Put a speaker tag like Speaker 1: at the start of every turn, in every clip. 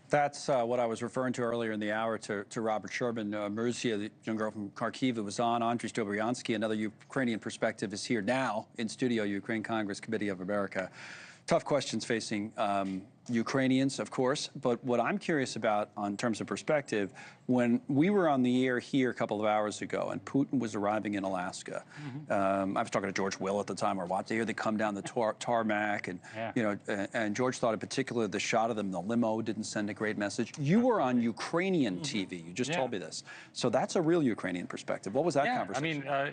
Speaker 1: That's what I was referring to earlier in the hour to Robert Sherman. Maruzia, the young girl from Kharkiv, was on. Andrij Dobriansky, another Ukrainian perspective, is here now in studio, Ukraine Congress Committee of America. Tough questions facing Ukrainians, of course, but what I'm curious about in terms of perspective, when we were on the air here a couple of hours ago and Putin was arriving in Alaska, I was talking to George Will at the time, or watching, here they come down the tarmac, and you know, and George thought in particular the shot of them in the limo didn't send a great message. You were on Ukrainian TV, you just told me this, so that's a real Ukrainian perspective. What was that conversation?
Speaker 2: I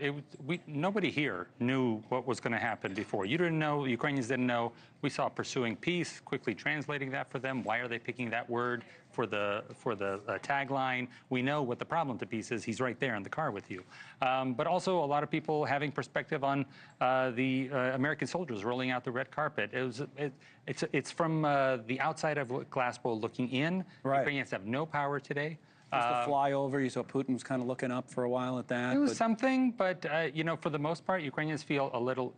Speaker 2: mean, nobody here knew what was going to happen before. You didn't know, Ukrainians didn't know. We saw pursuing peace, quickly translating that for them. Why are they picking that word for the tagline? We know what the problem to peace is. He's right there in the car with you. But also a lot of people having perspective on the American soldiers rolling out the red carpet. It's from the outside of a glass bowl looking in. Right. Ukrainians have no power today.
Speaker 1: Just the flyover, you saw Putin was kind of looking up for a while at that.
Speaker 2: It was something, but you know, for the most part, Ukrainians feel a little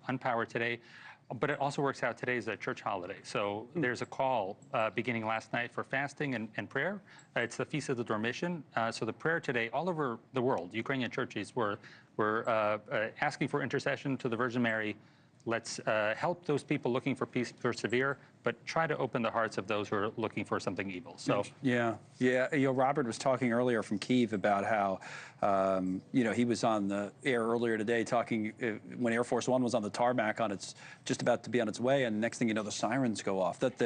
Speaker 2: unpowered today. But it also works out today is a church holiday. So there's a call beginning last night for fasting and prayer. It's the Feast of the Dormition. So the prayer today, all over the world, Ukrainian churches were asking for intercession to the Virgin Mary. Let's help those people looking for peace persevere, but try to open the hearts of those who are looking for something evil. So
Speaker 1: yeah. You know, Robert was talking earlier from Kyiv about how you know, he was on the air earlier today talking when Air Force One was on the tarmac on its just about to be on its way, and next thing you know, the sirens go off. That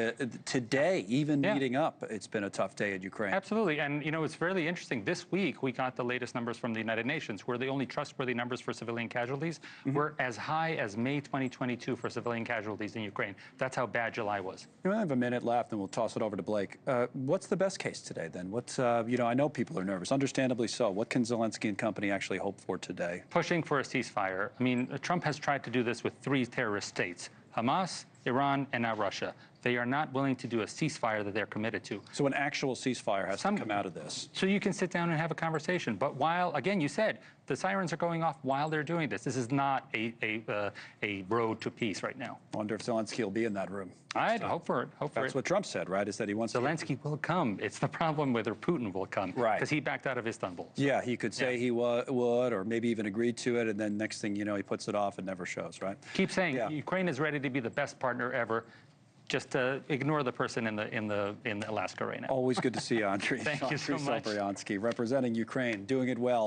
Speaker 1: today, even leading up, it's been a tough day in Ukraine.
Speaker 2: Absolutely, and you know, it's fairly interesting. This week we got the latest numbers from the United Nations. We're the only trustworthy numbers for civilian casualties. We're as high as May 2022 for civilian casualties in Ukraine. That's how bad July was.
Speaker 1: You know, I have a minute left, and we'll toss it over to Blake. What's the best case today, then? What's you know, I know people are nervous, understandably so. What can Zelensky and company actually hope for today?
Speaker 2: Pushing for a ceasefire. I mean, Trump has tried to do this with 3 terrorist states: Hamas, Iran, and now Russia. They are not willing to do a ceasefire that they're committed to.
Speaker 1: So an actual ceasefire has to come out of this.
Speaker 2: So you can sit down and have a conversation. But while, again, you said the sirens are going off while they're doing this. This is not a road to peace right now.
Speaker 1: I wonder if Zelensky will be in that room.
Speaker 2: I'd hope for it.
Speaker 1: That's what Trump said, right? Is that he wants
Speaker 2: Zelensky will come. It's the problem whether Putin will come.
Speaker 1: Right.
Speaker 2: Because he backed out of Istanbul. So.
Speaker 1: Yeah, he could say he would, or maybe even agreed to it, and then next thing you know, he puts it off and never shows, right?
Speaker 2: Keep saying Ukraine is ready to be the best partner ever. Just ignore the person in Alaska right now.
Speaker 1: Always good to see you, Andrij.
Speaker 2: Thank you so much.
Speaker 1: Dobriansky, representing Ukraine, doing it well.